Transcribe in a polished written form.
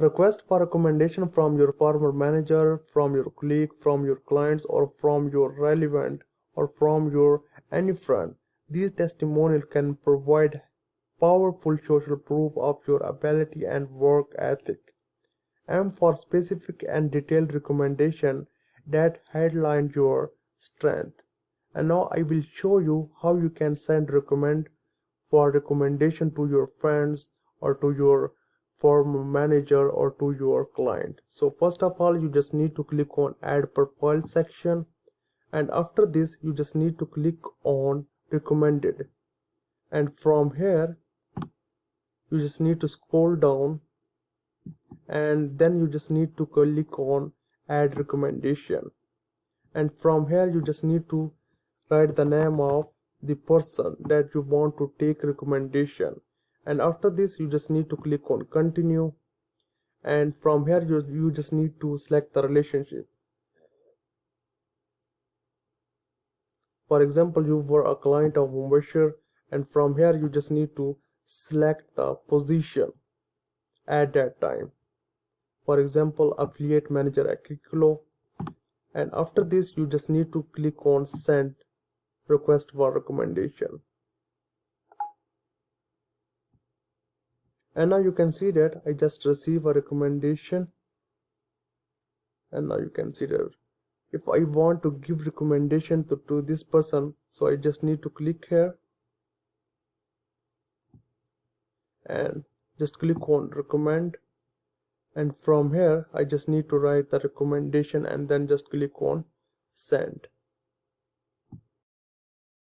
Request for recommendation from your former manager, from your colleague, from your clients, or from your relevant, or from your any friend. These testimonials can provide powerful social proof of your ability and work ethic. And for specific and detailed recommendation that headline your strength. And now I will show you how you can send recommendation to your friends or to your former manager or to your client. So first of all, you just need to click on add profile section, and after this you just need to click on recommended, and from here you just need to scroll down, and then you just need to click on add recommendation, and from here you just need to write the name of the person that you want to take recommendation, and after this you just need to click on continue, and from here you just need to select the relationship. For example, you were a client of Mubashir, and from here you just need to select the position at that time. For example, affiliate manager at Kikulo, and after this you just need to click on send request for recommendation. And now you can see that I just received a recommendation, and now you can see that if I want to give recommendation to this person, so I just need to click here and just click on recommend, and from here I just need to write the recommendation and then just click on send.